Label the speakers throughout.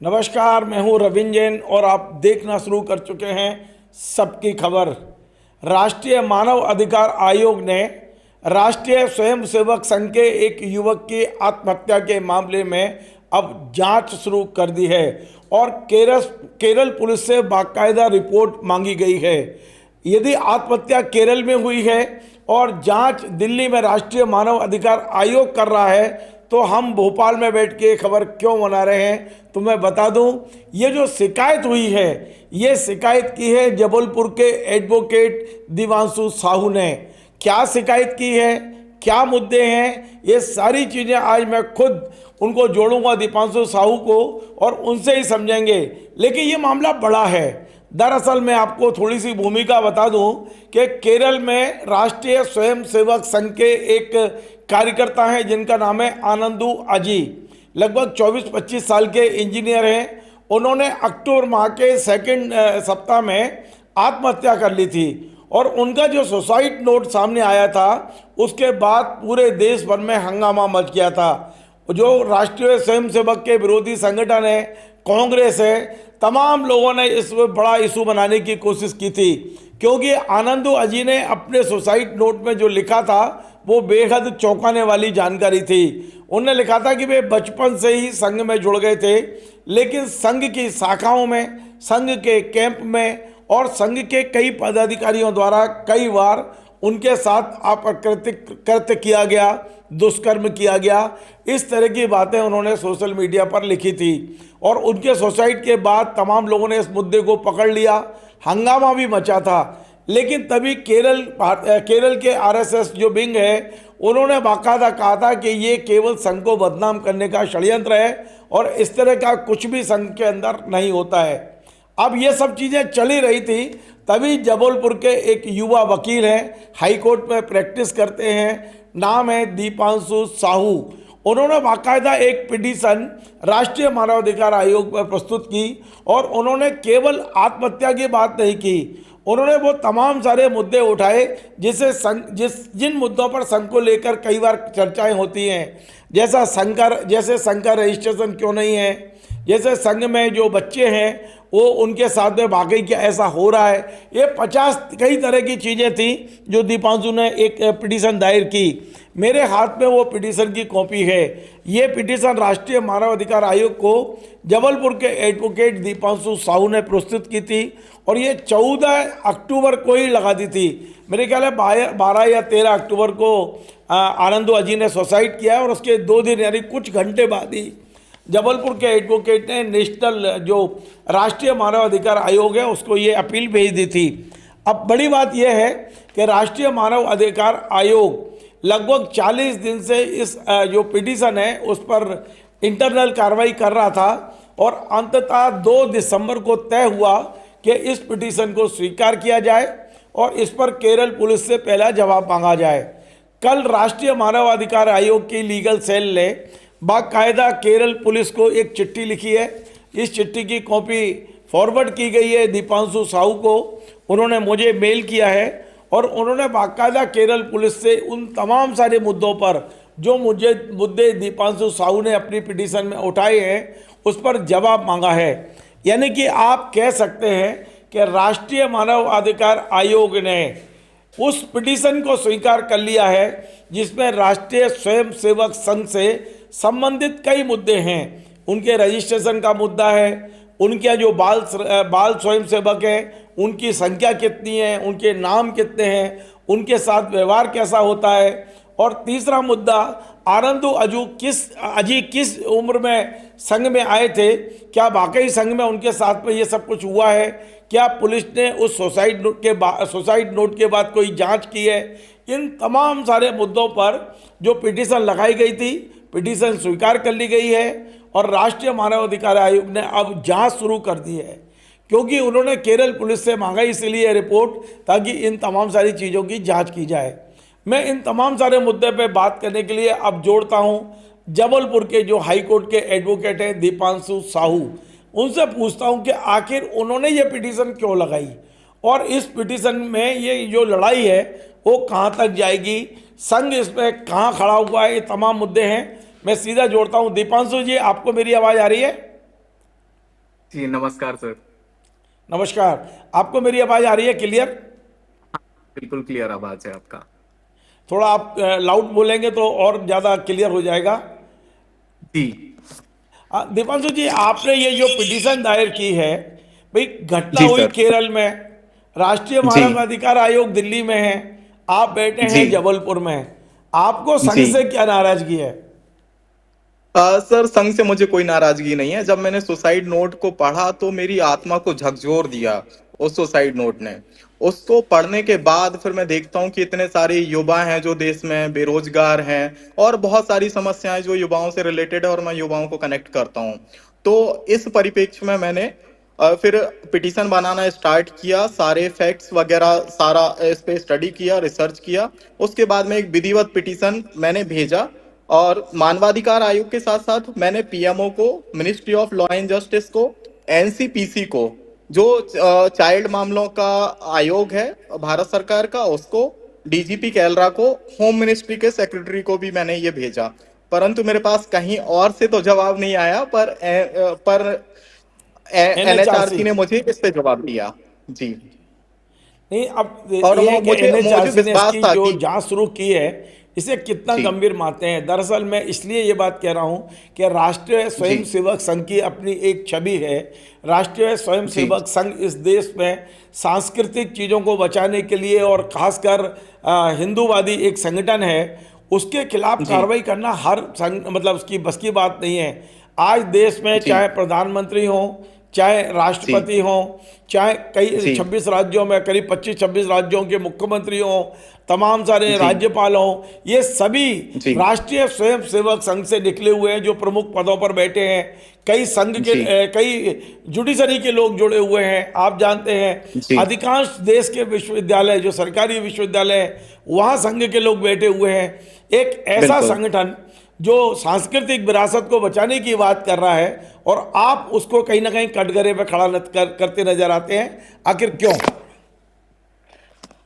Speaker 1: नमस्कार, मैं हूं रविंद्र जैन और आप देखना शुरू कर चुके हैं सबकी खबर। राष्ट्रीय मानव अधिकार आयोग ने राष्ट्रीय स्वयंसेवक संघ के एक युवक की आत्महत्या के मामले में अब जांच शुरू कर दी है और केरल पुलिस से बाकायदा रिपोर्ट मांगी गई है। यदि आत्महत्या केरल में हुई है और जांच दिल्ली में राष्ट्रीय मानव अधिकार आयोग कर रहा है, तो हम भोपाल में बैठ के खबर क्यों बना रहे हैं, तो मैं बता दूं, ये जो शिकायत हुई है, ये शिकायत की है जबलपुर के एडवोकेट दिवांशु साहू ने। क्या शिकायत की है, क्या मुद्दे हैं, ये सारी चीज़ें आज मैं खुद उनको जोड़ूंगा, दीपांशु साहू को, और उनसे ही समझेंगे। लेकिन ये मामला बड़ा है। दरअसल मैं आपको थोड़ी सी भूमिका बता दूं कि केरल में राष्ट्रीय स्वयंसेवक संघ के एक कार्यकर्ता हैं जिनका नाम है आनंदू अजी। लगभग 24-25 साल के इंजीनियर हैं। उन्होंने अक्टूबर माह के सेकंड सप्ताह में आत्महत्या कर ली थी और उनका जो सुसाइड नोट सामने आया था, उसके बाद पूरे देश भर में हंगामा मच गया था। जो राष्ट्रीय स्वयंसेवक के विरोधी संगठन है, कांग्रेस है, तमाम लोगों ने इस बड़ा इशू बनाने की कोशिश की थी, क्योंकि आनंदू अजी ने अपने सुसाइड नोट में जो लिखा था वो बेहद चौंकाने वाली जानकारी थी। उन्होंने लिखा था कि वे बचपन से ही संघ में जुड़ गए थे, लेकिन संघ की शाखाओं में, संघ के कैंप में और संघ के कई पदाधिकारियों द्वारा कई बार उनके साथ अप्राकृतिक कृत्य किया गया, दुष्कर्म किया गया। इस तरह की बातें उन्होंने सोशल मीडिया पर लिखी थी और उनके सुसाइड के बाद तमाम लोगों ने इस मुद्दे को पकड़ लिया, हंगामा भी मचा था। लेकिन तभी केरल के आरएसएस जो विंग है, उन्होंने बाकायदा कहा था कि ये केवल संघ को बदनाम करने का षड्यंत्र है और इस तरह का कुछ भी संघ के अंदर नहीं होता है। अब ये सब चीज़ें चली रही थी, तभी जबलपुर के एक युवा वकील हैं, हाई कोर्ट में प्रैक्टिस करते हैं, नाम है दीपांशु साहू। उन्होंने बाकायदा एक पिटीशन राष्ट्रीय मानवाधिकार आयोग पर प्रस्तुत की और उन्होंने केवल आत्महत्या की बात नहीं की, उन्होंने वो तमाम सारे मुद्दे उठाए जिन मुद्दों पर संघ को लेकर कई बार चर्चाएं होती हैं। जैसे संघ का रजिस्ट्रेशन क्यों नहीं है, जैसे संघ में जो बच्चे हैं वो उनके साथ में वाकई क्या ऐसा हो रहा है। ये 50 कई तरह की चीज़ें थी जो दीपांशु ने एक पिटीशन दायर की। मेरे हाथ में वो पिटीशन की कॉपी है। ये पिटीशन राष्ट्रीय मानव अधिकार आयोग को जबलपुर के एडवोकेट दीपांशु साहू ने प्रस्तुत की थी और ये 14 अक्टूबर को ही लगा दी थी। मेरे ख्याल है 12 या 13 अक्टूबर को आनंदू अजी ने सुसाइड किया और उसके 2 दिन यानी कुछ घंटे बाद ही जबलपुर के एडवोकेट ने नेशनल जो राष्ट्रीय मानव अधिकार आयोग है उसको ये अपील भेज दी थी। अब बड़ी बात यह है कि राष्ट्रीय मानव अधिकार आयोग लगभग 40 दिन से इस जो पिटीशन है उस पर इंटरनल कार्रवाई कर रहा था और अंततः 2 दिसंबर को तय हुआ कि इस पिटीशन को स्वीकार किया जाए और इस पर केरल पुलिस से पहला जवाब मांगा जाए। कल राष्ट्रीय मानव अधिकार आयोग की लीगल सेल ने बाकायदा केरल पुलिस को एक चिट्ठी लिखी है। इस चिट्ठी की कॉपी फॉरवर्ड की गई है दीपांशु साहू को, उन्होंने मुझे मेल किया है और उन्होंने बाकायदा केरल पुलिस से उन तमाम सारे मुद्दों पर जो मुद्दे दीपांशु साहू ने अपनी पिटीशन में उठाए हैं उस पर जवाब मांगा है। यानी कि आप कह सकते हैं कि राष्ट्रीय मानव अधिकार आयोग ने उस पिटीशन को स्वीकार कर लिया है जिसमें राष्ट्रीय स्वयंसेवक संघ से संबंधित कई मुद्दे हैं। उनके रजिस्ट्रेशन का मुद्दा है, उनके जो बाल स्वयंसेवक हैं उनकी संख्या कितनी है, उनके नाम कितने हैं, उनके साथ व्यवहार कैसा होता है, और तीसरा मुद्दा आनंदू अजी किस उम्र में संघ में आए थे, क्या वाकई संघ में उनके साथ में ये सब कुछ हुआ है, क्या पुलिस ने उस सुसाइड नोट के बाद कोई जांच की है। इन तमाम सारे मुद्दों पर जो पिटीशन लगाई गई थी, पिटीशन स्वीकार कर ली गई है और राष्ट्रीय मानव अधिकार आयोग ने अब जांच शुरू कर दी है, क्योंकि उन्होंने केरल पुलिस से मांगा इसलिए रिपोर्ट ताकि इन तमाम सारी चीज़ों की जांच की जाए। मैं इन तमाम सारे मुद्दे पे बात करने के लिए अब जोड़ता हूं जबलपुर के जो हाई कोर्ट के एडवोकेट हैं दीपांशु साहू। उनसे पूछता हूं कि आखिर उन्होंने ये पिटीशन क्यों लगाई और इस पिटीशन में ये जो लड़ाई है वो कहां तक जाएगी, संघ इसमें कहां खड़ा हुआ है, ये तमाम मुद्दे हैं। मैं सीधा जोड़ता हूं। दीपांशु जी, आपको मेरी आवाज़ आ रही है?
Speaker 2: जी, नमस्कार सर।
Speaker 1: नमस्कार। आपको मेरी आवाज़ आ रही है क्लियर?
Speaker 2: बिल्कुल क्लियर आवाज है आपका।
Speaker 1: थोड़ा आप लाउड बोलेंगे तो और ज़्यादा क्लियर हो जाएगा।
Speaker 2: जी।
Speaker 1: दीपांशु जी, आपने ये जो पिटीशन दायर की है, भाई घटना
Speaker 2: जी
Speaker 1: हुई
Speaker 2: सर।
Speaker 1: केरल में, राष्ट्रीय
Speaker 2: जी।
Speaker 1: मानवाधिकार आयोग दिल्ली में है, आप बैठे
Speaker 2: जी।
Speaker 1: हैं जबलपुर में, आपको संघ
Speaker 2: जी।
Speaker 1: से क्या नाराजगी है?
Speaker 2: सर, संघ से मुझे कोई नाराजगी नहीं है। जब मैंने सुसाइड नोट को पढ़ा तो मेरी आत्मा को झकझोर दिया उस सुसाइड नोट ने। उसको पढ़ने के बाद फिर मैं देखता हूँ कि इतने सारे युवा हैं जो देश में बेरोजगार हैं, और बहुत सारी समस्याएं जो युवाओं से रिलेटेड है, और मैं युवाओं को कनेक्ट करता हूँ। तो इस परिप्रेक्ष्य में मैंने फिर पिटीशन बनाना स्टार्ट किया, सारे फैक्ट्स वगैरह सारा इस पे स्टडी किया, रिसर्च किया। उसके बाद में एक विधिवत पिटीशन मैंने भेजा, और मानवाधिकार आयोग के साथ साथ मैंने पीएमओ को, ministry of law and justice को, एनसीपीसी को, जो चाइल्ड मामलों का आयोग है भारत सरकार का, उसको, डीजीपी कैलरा को, होम मिनिस्ट्री के सेक्रेटरी को भी मैंने ये भेजा। परंतु मेरे पास कहीं और से तो जवाब नहीं आया, पर
Speaker 1: एनएचआरसी।
Speaker 2: एनएचआरसी ने मुझे इस पे जवाब दिया। जी।
Speaker 1: नहीं, अब
Speaker 2: और
Speaker 1: ये है कि
Speaker 2: मुझे मुझे
Speaker 1: एनएचआरसी ने
Speaker 2: विश्वास
Speaker 1: इसकी
Speaker 2: था
Speaker 1: जो
Speaker 2: कि
Speaker 1: जांच शुरू की है, इसे कितना
Speaker 2: जी।
Speaker 1: गंभीर मानते हैं? दरअसल मैं इसलिए ये बात कह रहा हूँ कि राष्ट्रीय
Speaker 2: जी।
Speaker 1: स्वयंसेवक संघ की अपनी एक छवि है। राष्ट्रीय
Speaker 2: जी।
Speaker 1: स्वयंसेवक संघ इस देश में सांस्कृतिक चीज़ों को बचाने के लिए और खासकर हिंदूवादी एक संगठन है, उसके खिलाफ
Speaker 2: जी।
Speaker 1: कार्रवाई करना हर संघ मतलब उसकी बस की बात नहीं है। आज देश में
Speaker 2: जी।
Speaker 1: चाहे प्रधानमंत्री हों, चाहे
Speaker 2: जी।
Speaker 1: राष्ट्रपति हों, चाहे कई
Speaker 2: जी।
Speaker 1: 26 राज्यों में करीब 25-26 राज्यों के मुख्यमंत्री हों, तमाम सारे
Speaker 2: जी।
Speaker 1: राज्यपाल हों, ये सभी
Speaker 2: जी।
Speaker 1: राष्ट्रीय स्वयंसेवक संघ से निकले हुए हैं जो प्रमुख पदों पर बैठे हैं। कई संघ के
Speaker 2: जी।
Speaker 1: कई जुडिशरी के लोग जुड़े हुए हैं। आप जानते हैं
Speaker 2: जी।
Speaker 1: अधिकांश देश के विश्वविद्यालय जो सरकारी विश्वविद्यालय हैं, वहाँ संघ के लोग बैठे हुए हैं। एक ऐसा
Speaker 2: बिल्कुल।
Speaker 1: संगठन जो सांस्कृतिक विरासत को बचाने की बात कर रहा है, और आप उसको कहीं ना कहीं कटघरे पे खड़ा करते नजर आते हैं, आखिर क्यों?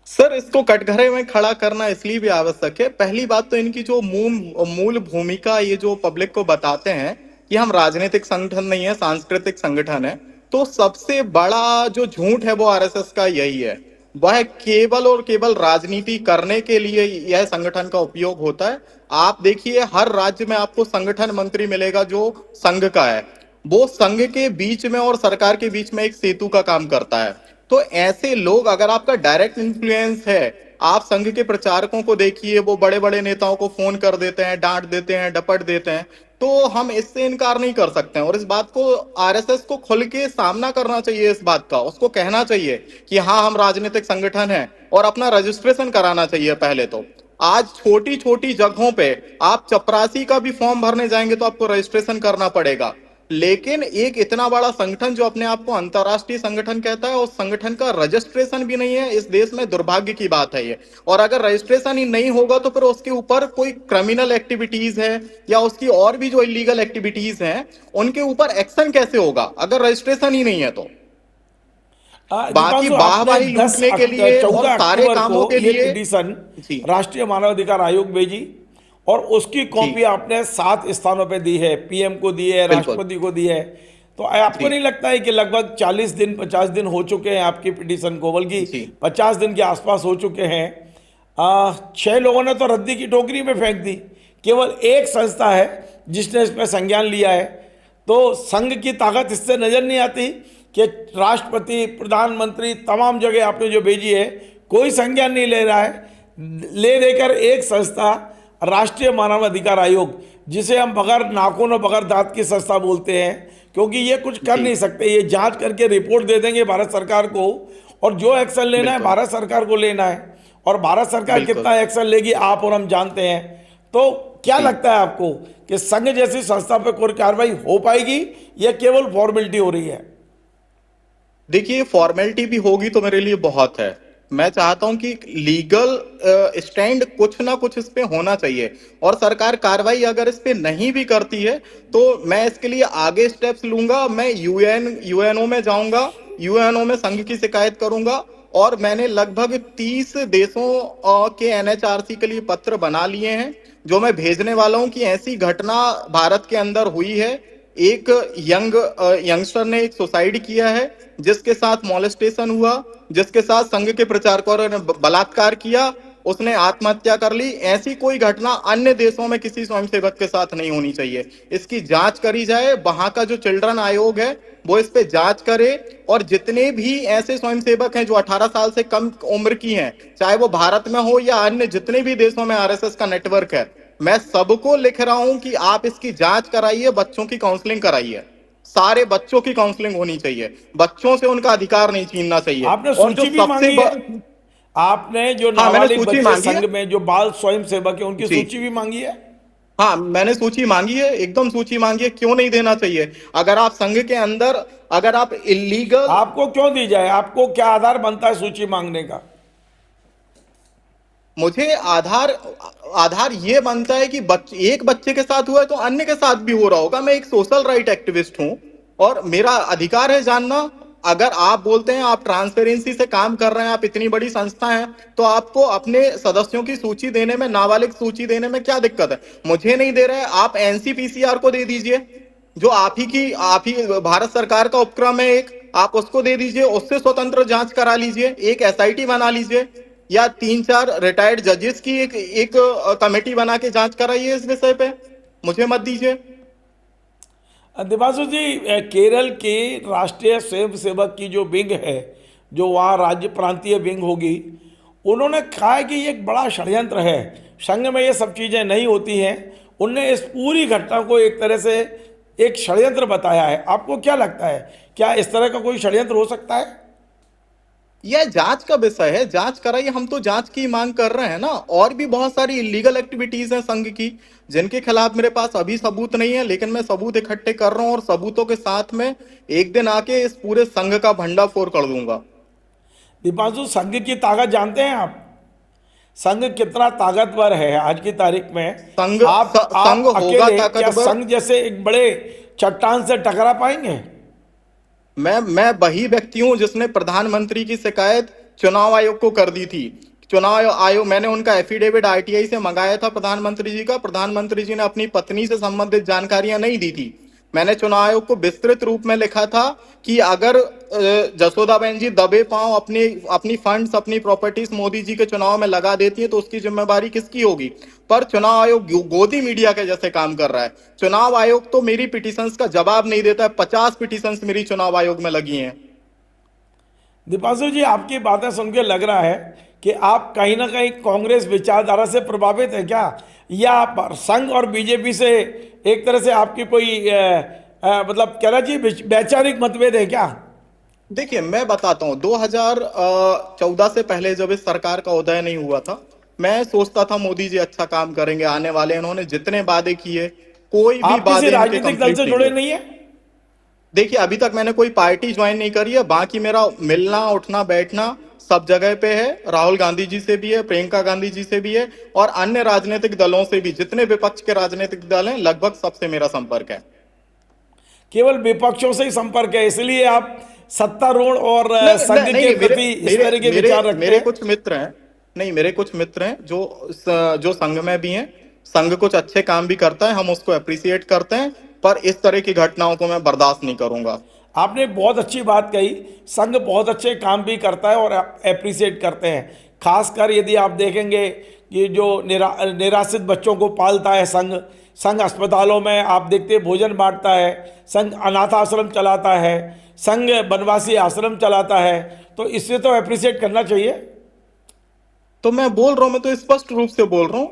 Speaker 2: सर, इसको कटघरे में खड़ा करना इसलिए भी आवश्यक है। पहली बात तो इनकी जो मूल मूल भूमिका ये जो पब्लिक को बताते हैं कि हम राजनीतिक संगठन नहीं है, सांस्कृतिक संगठन है, तो सबसे बड़ा जो झूठ है वो आरएसएस का यही है। वह केवल और केवल राजनीति करने के लिए यह संगठन का उपयोग होता है। आप देखिए, हर राज्य में आपको संगठन मंत्री मिलेगा जो संघ का है। वो संघ के बीच में और सरकार के बीच में एक सेतु का काम करता है। तो ऐसे लोग, अगर आपका डायरेक्ट इन्फ्लुएंस है, आप संघ के प्रचारकों को देखिए, वो बड़े बड़े नेताओं को फोन कर देते हैं, डांट देते हैं, डपट देते हैं। तो हम इससे इनकार नहीं कर सकते हैं, और इस बात को आरएसएस को खुल के सामना करना चाहिए। इस बात का उसको कहना चाहिए कि हाँ, हम राजनीतिक संगठन हैं, और अपना रजिस्ट्रेशन कराना चाहिए पहले तो। आज छोटी छोटी जगहों पे आप चपरासी का भी फॉर्म भरने जाएंगे तो आपको रजिस्ट्रेशन करना पड़ेगा। लेकिन एक इतना बड़ा संगठन जो अपने आप को अंतरराष्ट्रीय संगठन कहता है, उस संगठन का रजिस्ट्रेशन भी नहीं है। इस देश में दुर्भाग्य की बात है ये। और अगर रजिस्ट्रेशन ही नहीं होगा तो फिर उसके ऊपर कोई क्रिमिनल एक्टिविटीज है, या उसकी और भी जो इलीगल एक्टिविटीज हैं, उनके ऊपर एक्शन कैसे होगा अगर रजिस्ट्रेशन ही नहीं है तो? बाकी
Speaker 1: दीपांशु, आपने
Speaker 2: वाहवाही
Speaker 1: 10
Speaker 2: लूटने के लिए और
Speaker 1: 14
Speaker 2: सारे
Speaker 1: अक्टूबर को
Speaker 2: कामों के
Speaker 1: ये
Speaker 2: लिए।
Speaker 1: पिटीशन
Speaker 2: जी।
Speaker 1: राष्ट्रीय मानवाधिकार आयोग भेजी, और उसकी
Speaker 2: जी।
Speaker 1: कॉपी आपने 7 स्थानों पे दी है, पीएम को दी है,
Speaker 2: बिल्कुल।
Speaker 1: राष्ट्रपति को दी है। तो आपको
Speaker 2: जी।
Speaker 1: नहीं लगता है कि लगभग 40 दिन 50 दिन हो चुके हैं आपकी पिटीशन को, बल्कि
Speaker 2: जी।
Speaker 1: 50 दिन के आसपास हो चुके हैं? 6 लोगों ने तो रद्दी की टोकरी में फेंक दी, केवल एक संस्था है जिसने इसमें संज्ञान लिया है। तो संघ की ताकत इससे नजर नहीं आती कि राष्ट्रपति, प्रधानमंत्री, तमाम जगह आपने जो भेजी है, कोई संज्ञान नहीं ले रहा है। ले देकर एक संस्था राष्ट्रीय मानवाधिकार आयोग, जिसे हम बगैर नाखून और बगैर दांत की संस्था बोलते हैं, क्योंकि ये कुछ कर
Speaker 2: जी।
Speaker 1: नहीं सकते, ये जांच करके रिपोर्ट दे देंगे भारत सरकार को, और जो एक्शन लेना है
Speaker 2: बिल्कुल।
Speaker 1: भारत सरकार को लेना है। और भारत सरकार
Speaker 2: बिल्कुल।
Speaker 1: कितना एक्शन लेगी आप और हम जानते हैं। तो क्या
Speaker 2: जी।
Speaker 1: लगता है आपको कि संघ जैसी संस्था पर कोई कार्रवाई हो पाएगी या केवल फॉर्मेलिटी हो रही है?
Speaker 2: देखिए, फॉर्मेलिटी भी होगी तो मेरे लिए बहुत है। मैं चाहता हूं कि लीगल स्टैंड कुछ ना कुछ इस पे होना चाहिए, और सरकार कार्रवाई अगर इस पे नहीं भी करती है तो मैं इसके लिए आगे स्टेप्स लूंगा। मैं यूएनओ में जाऊंगा, यूएनओ में संघ की शिकायत करूंगा, और मैंने लगभग 30 देशों के एनएचआरसी के लिए पत्र बना लिए हैं, जो मैं भेजने वाला हूं कि ऐसी घटना भारत के अंदर हुई है। एक यंगस्टर ने एक सुसाइड किया है, जिसके साथ मॉलेस्टेशन हुआ, जिसके साथ संघ के प्रचारकों ने बलात्कार किया, उसने आत्महत्या कर ली। ऐसी कोई घटना अन्य देशों में किसी स्वयंसेवक के साथ नहीं होनी चाहिए। इसकी जांच करी जाए। वहां का जो चिल्ड्रन आयोग है वो इस पे जांच करे, और जितने भी ऐसे स्वयंसेवक हैं जो 18 साल से कम उम्र की हैं, चाहे वो भारत में हो या अन्य जितने भी देशों में आरएसएस का नेटवर्क है, मैं सबको लिख रहा हूं कि आप इसकी जांच कराइए, बच्चों की काउंसलिंग कराइए। सारे बच्चों की काउंसलिंग होनी चाहिए। बच्चों से उनका अधिकार नहीं छीनना चाहिए।
Speaker 1: आपने
Speaker 2: और जो
Speaker 1: सूची भी
Speaker 2: सबसे
Speaker 1: मांगी है? आपने जो
Speaker 2: हाँ, मैंने
Speaker 1: नाबालिग
Speaker 2: सूची
Speaker 1: बच्चे
Speaker 2: मांगी है।
Speaker 1: संघ में जो बाल स्वयं सेवक है उनकी
Speaker 2: जी
Speaker 1: सूची भी मांगी है?
Speaker 2: हाँ, मैंने सूची मांगी है, एकदम सूची मांगी है। क्यों नहीं देना चाहिए? अगर आप संघ के अंदर, अगर आप इलीगल,
Speaker 1: आपको क्यों दी जाए? आपको क्या आधार बनता है सूची मांगने का?
Speaker 2: मुझे आधार आधार ये बनता है कि एक बच्चे के साथ हुआ है तो अन्य के साथ भी हो रहा होगा। मैं एक सोशल राइट एक्टिविस्ट हूं और मेरा अधिकार है जानना। अगर आप बोलते हैं आप ट्रांसपेरेंसी से काम कर रहे हैं, आप इतनी बड़ी संस्था हैं, तो आपको अपने सदस्यों की सूची देने में, नाबालिग सूची देने में क्या दिक्कत है? मुझे नहीं दे रहे, आप एनसीपीसीआर को दे दीजिए, जो आप ही भारत सरकार का उपक्रम है एक, आप उसको दे दीजिए, उससे स्वतंत्र जांच करा लीजिए, एक एसआईटी बना लीजिए, या 3-4 रिटायर्ड जजेस की एक कमेटी बना के जांच कराइए इस विषय पे। मुझे मत दीजिए।
Speaker 1: दिवासु जी, केरल के राष्ट्रीय स्वयंसेवक की जो विंग है, जो वहाँ राज्य प्रांतीय विंग होगी, उन्होंने कहा है कि ये एक बड़ा षड्यंत्र है, संघ में ये सब चीज़ें नहीं होती हैं। उनने इस पूरी घटना को एक तरह से एक षड्यंत्र बताया है। आपको क्या लगता है, क्या इस तरह का कोई षड्यंत्र हो सकता है?
Speaker 2: यह जांच का विषय है, जांच कराइए। हम तो जांच की मांग कर रहे हैं ना। और भी बहुत सारी इलीगल एक्टिविटीज हैं संघ की, जिनके खिलाफ मेरे पास अभी सबूत नहीं है, लेकिन मैं सबूत इकट्ठे कर रहा हूं, और सबूतों के साथ में एक दिन आके इस पूरे संघ का भंडाफोड़ कर दूंगा।
Speaker 1: दीपांशु, संघ की ताकत जानते हैं आप? संघ कितना ताकतवर है आज की तारीख में?
Speaker 2: संघ
Speaker 1: आप
Speaker 2: संघ होगा
Speaker 1: अकेले क्या
Speaker 2: ताकतवर।
Speaker 1: संघ जैसे एक बड़े चट्टान से टकरा पाएंगे?
Speaker 2: मैं वही व्यक्ति हूं जिसने प्रधानमंत्री की शिकायत चुनाव आयोग को कर दी थी। चुनाव आयोग, मैंने उनका एफिडेविट आरटीआई से मंगाया था प्रधानमंत्री जी का। प्रधानमंत्री जी ने अपनी पत्नी से संबंधित जानकारियां नहीं दी थी। मैंने चुनाव आयोग को विस्तृत रूप में लिखा था कि अगर जसोदाबेन जी दबे पांव अपनी अपनी फंड्स, अपनी प्रॉपर्टीज मोदी जी के चुनाव में लगा देती है, तो उसकी जिम्मेवारी किसकी होगी? पर चुनाव आयोग गोदी मीडिया के जैसे काम कर रहा है। चुनाव आयोग तो मेरी पिटीशंस का जवाब नहीं देता है। 50 पिटीशंस मेरी चुनाव आयोग में लगी हैं।
Speaker 1: दीपांशु जी, आपकी बातें सुन के लग रहा है कि आप कहीं ना कहीं कांग्रेस विचारधारा से प्रभावित है क्या, या आप संघ और बीजेपी से एक तरह से आपकी कोई मतलब कह रहा जी वैचारिक मतभेद है क्या?
Speaker 2: देखिए, मैं बताता हूँ, 2014 से पहले जब इस सरकार का उदय नहीं हुआ था, मैं सोचता था मोदी जी अच्छा काम करेंगे, आने वाले। इन्होंने जितने वादे किए, कोई भी
Speaker 1: आप किसी
Speaker 2: वादे इनके
Speaker 1: राजनीतिक दल
Speaker 2: कंप्लीट
Speaker 1: से
Speaker 2: नहीं
Speaker 1: जुड़े
Speaker 2: हुए।
Speaker 1: नहीं है?
Speaker 2: देखिए, अभी तक मैंने कोई पार्टी ज्वाइन नहीं करी है। बाकी मेरा मिलना, उठना, बैठना सब जगह पे है। राहुल गांधी जी से भी है, प्रियंका गांधी जी से भी है, और अन्य राजनीतिक दलों से भी, जितने विपक्ष के राजनीतिक दल हैं लगभग सबसे मेरा संपर्क है।
Speaker 1: केवल विपक्षों से ही संपर्क है, इसलिए आप सत्तारूढ़ और
Speaker 2: नहीं
Speaker 1: संघ
Speaker 2: नहीं
Speaker 1: के
Speaker 2: नहीं, मेरे
Speaker 1: प्रति इस
Speaker 2: मेरे
Speaker 1: तरह के
Speaker 2: मेरे
Speaker 1: विचार रखते
Speaker 2: मेरे
Speaker 1: हैं?
Speaker 2: कुछ मित्र हैं। नहीं, मेरे कुछ मित्र हैं जो संघ में भी हैं। संघ कुछ अच्छे काम भी करता है, हम उसको अप्रिसिएट करते हैं, पर इस तरह की घटनाओं को मैं बर्दाश्त नहीं करूंगा।
Speaker 1: आपने बहुत अच्छी बात कही। संघ बहुत अच्छे काम भी करता है और अप्रिसिएट करते हैं। खासकर यदि आप देखेंगे कि जो निराश्रित बच्चों को पालता है संघ, संघ अस्पतालों में आप देखते भोजन बांटता है, संघ अनाथ आश्रम चलाता है, संघ वनवासी आश्रम चलाता है, तो इससे तो अप्रिसिएट करना चाहिए।
Speaker 2: तो मैं बोल रहा हूं, मैं तो स्पष्ट रूप से बोल रहा हूं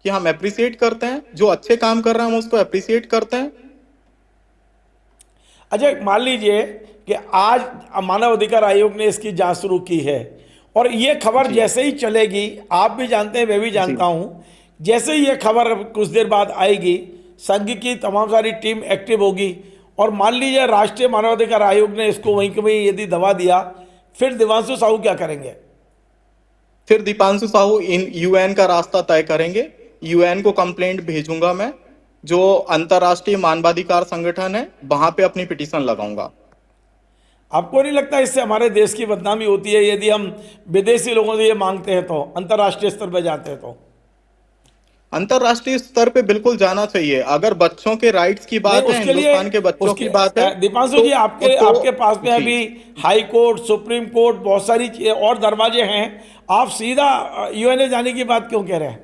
Speaker 2: कि हम अप्रिसिएट करते हैं। जो अच्छे काम कर रहे हैं हम उसको अप्रिसिएट करते हैं।
Speaker 1: अच्छा, मान लीजिए कि आज मानव अधिकार आयोग ने इसकी जांच शुरू की है, और ये खबर
Speaker 2: जी
Speaker 1: जैसे ही चलेगी, आप भी जानते हैं, मैं भी
Speaker 2: जी
Speaker 1: जानता हूं, जैसे ही ये खबर कुछ देर बाद आएगी, संघ की तमाम सारी टीम एक्टिव होगी, और मान लीजिए राष्ट्रीय मानवाधिकार आयोग ने इसको वहीं के वहीं यदि दबा दिया, फिर दिवांशु साहू क्या करेंगे?
Speaker 2: फिर दीपांशु साहू इन यूएन का रास्ता तय करेंगे। यूएन को कंप्लेंट भेजूंगा मैं, जो अंतरराष्ट्रीय मानवाधिकार संगठन है, वहां पे अपनी पिटीशन लगाऊंगा।
Speaker 1: आपको नहीं लगता इससे हमारे देश की बदनामी होती है यदि हम विदेशी लोगों से ये मांगते हैं, तो अंतर्राष्ट्रीय स्तर पर जाते हैं तो?
Speaker 2: अंतरराष्ट्रीय स्तर पे बिल्कुल जाना चाहिए। अगर बच्चों के राइट्स की
Speaker 1: नहीं
Speaker 2: बात है,
Speaker 1: उसके लिए
Speaker 2: हिंदुस्तान के बच्चों
Speaker 1: उसके
Speaker 2: की बात है,
Speaker 1: दीपांशु
Speaker 2: तो
Speaker 1: जी आपके
Speaker 2: तो
Speaker 1: आपके पास में
Speaker 2: जी
Speaker 1: अभी हाई कोर्ट सुप्रीम कोर्ट बहुत सारी और दरवाजे हैं, आप सीधा यूएनए जाने की बात क्यों कह रहे हैं?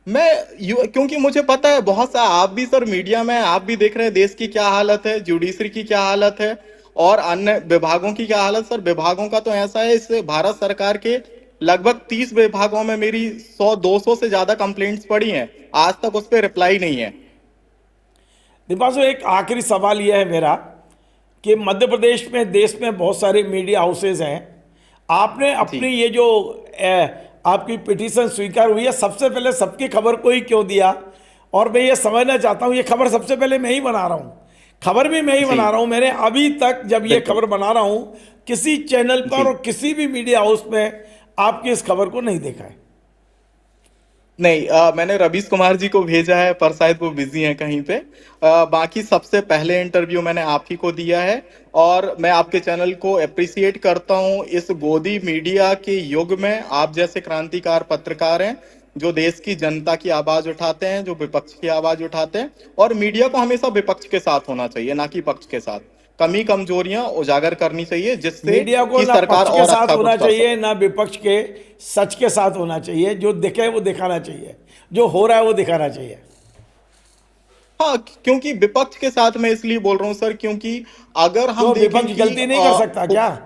Speaker 2: क्योंकि मुझे पता है बहुत सा, आप भी सर मीडिया में आप भी देख रहे हैं देश की क्या हालत है, जुडिशरी की क्या हालत है और अन्य विभागों की क्या हालत। सर विभागों का तो ऐसा है, इस भारत सरकार के लगभग 30 विभागों में मेरी 100-200 से ज्यादा कंप्लेंट्स पड़ी हैं, आज तक उस पर रिप्लाई नहीं है।
Speaker 1: दीपांशु एक आखिरी सवाल यह है मेरा कि मध्य प्रदेश में देश में बहुत सारे मीडिया हाउसेज हैं, आपने
Speaker 2: जी
Speaker 1: अपनी ये जो आपकी पिटीशन स्वीकार हुई है सबसे पहले सबकी खबर को ही क्यों दिया? और मैं ये समझना चाहता हूँ, ये खबर सबसे पहले मैं ही बना रहा हूँ, खबर भी मैं ही
Speaker 2: जी
Speaker 1: बना रहा हूँ, मैंने अभी तक जब ये
Speaker 2: बिल्कुल
Speaker 1: खबर बना रहा हूँ किसी चैनल पर
Speaker 2: जी।
Speaker 1: और किसी भी मीडिया हाउस में आपकी इस खबर को नहीं देखा है।
Speaker 2: नहीं, मैंने रवीश कुमार जी को भेजा है पर शायद वो बिजी हैं कहीं पे। बाकी सबसे पहले इंटरव्यू मैंने आप ही को दिया है और मैं आपके चैनल को अप्रिसिएट करता हूँ। इस गोदी मीडिया के युग में आप जैसे क्रांतिकार पत्रकार हैं जो देश की जनता की आवाज उठाते हैं, जो विपक्ष की आवाज उठाते हैं, और मीडिया को हमेशा विपक्ष के साथ होना चाहिए ना कि पक्ष के साथ। कमी कमजोरियां उजागर करनी चाहिए जिससे
Speaker 1: मीडिया को
Speaker 2: कि
Speaker 1: ना
Speaker 2: सरकार
Speaker 1: पक्ष के
Speaker 2: और
Speaker 1: साथ
Speaker 2: अच्छा
Speaker 1: होना
Speaker 2: कुछ कर
Speaker 1: चाहिए
Speaker 2: सके।
Speaker 1: ना विपक्ष के, सच के साथ होना चाहिए, जो दिखे वो दिखाना चाहिए, जो हो रहा है वो दिखाना चाहिए।
Speaker 2: हाँ, क्योंकि विपक्ष के साथ मैं इसलिए बोल रहा हूँ सर, क्योंकि अगर हम
Speaker 1: क्यों
Speaker 2: देखें
Speaker 1: विपक्ष
Speaker 2: कि
Speaker 1: गलती नहीं कर सकता क्या?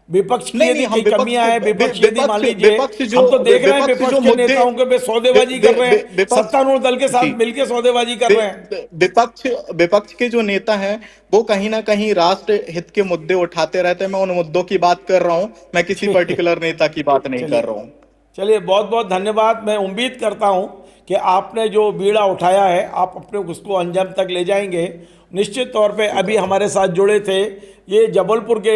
Speaker 1: विपक्ष की
Speaker 2: नहीं नहीं,
Speaker 1: यदि
Speaker 2: हम
Speaker 1: कोई कमियां हैं, विपक्ष यदि मान लीजिए, हम तो देख रहे हैं
Speaker 2: विपक्ष
Speaker 1: विपक्ष
Speaker 2: जो
Speaker 1: के
Speaker 2: मुद्दे
Speaker 1: नेताओं के वे सौदेबाजी कर रहे हैं,
Speaker 2: विपक्ष
Speaker 1: सत्तारूढ़ दल के
Speaker 2: जी
Speaker 1: साथ मिलकर सौदेबाजी कर रहे हैं।
Speaker 2: विपक्ष विपक्ष के जो नेता हैं वो कहीं ना कहीं राष्ट्र हित के मुद्दे उठाते रहते हैं। मैं उन मुद्दों की बात कर रहा हूं, मैं किसी
Speaker 1: चलिए
Speaker 2: पर्टिकुलर नेता की बात नहीं कर
Speaker 1: चलिए
Speaker 2: रहा हूं।
Speaker 1: चलिए, बहुत बहुत धन्यवाद। मैं उम्मीद करता हूं कि आपने जो बीड़ा उठाया है आप अपने उसको अंजाम तक ले जाएंगे। निश्चित तौर पे
Speaker 2: ठीक
Speaker 1: अभी
Speaker 2: है
Speaker 1: हमारे साथ जुड़े थे, ये जबलपुर के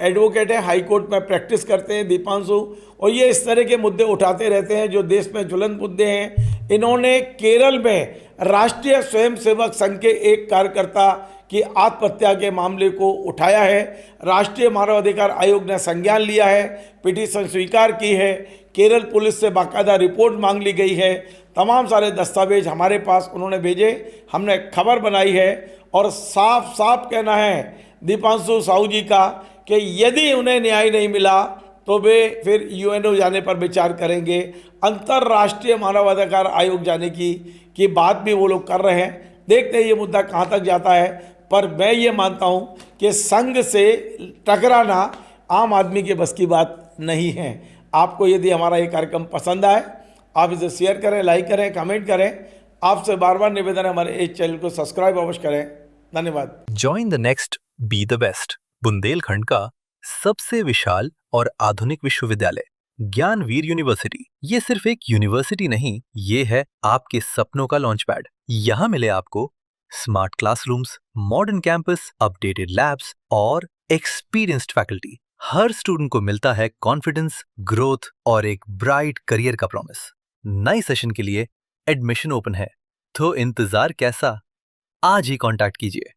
Speaker 1: एडवोकेट हैं, हाई कोर्ट में प्रैक्टिस करते हैं, दीपांशु, और ये इस तरह के मुद्दे उठाते रहते हैं जो देश में ज्वलंत मुद्दे हैं। इन्होंने केरल में राष्ट्रीय स्वयंसेवक संघ के एक कार्यकर्ता की आत्महत्या के मामले को उठाया है, राष्ट्रीय मानवाधिकार आयोग ने संज्ञान लिया है, पिटीशन स्वीकार की है, केरल पुलिस से बाकायदा रिपोर्ट मांग ली गई है, तमाम सारे दस्तावेज हमारे पास उन्होंने भेजे, हमने खबर बनाई है और साफ साफ कहना है दीपांशु साहू जी का कि यदि उन्हें न्याय नहीं मिला तो वे फिर यूएनओ जाने पर विचार करेंगे, अंतर्राष्ट्रीय मानवाधिकार आयोग जाने की बात भी वो लोग कर रहे हैं। देखते हैं ये मुद्दा कहाँ तक जाता है, पर मैं ये मानता हूँ कि संघ से टकराना आम आदमी के बस की बात नहीं है। आपको यदि हमारा ये कार्यक्रम पसंद आए आप इसे शेयर करें, लाइक करें, कमेंट करें। आपसे बार बार निवेदन है हमारे इस चैनल को सब्सक्राइब अवश्य करें। धन्यवाद।
Speaker 3: Join the next be the best, Bundelkhand का सबसे विशाल और आधुनिक विश्वविद्यालय ज्ञानवीर यूनिवर्सिटी। ये सिर्फ एक यूनिवर्सिटी नहीं, ये है आपके सपनों का लॉन्च पैड। यहाँ मिले आपको smart classrooms, modern campus, updated labs और एक्सपीरियंस्ड फैकल्टी। हर स्टूडेंट को मिलता है कॉन्फिडेंस, ग्रोथ और एक ब्राइट करियर का प्रॉमिस। नए सेशन के लिए एडमिशन ओपन है, तो इंतजार कैसा? आज ही कांटेक्ट कीजिए।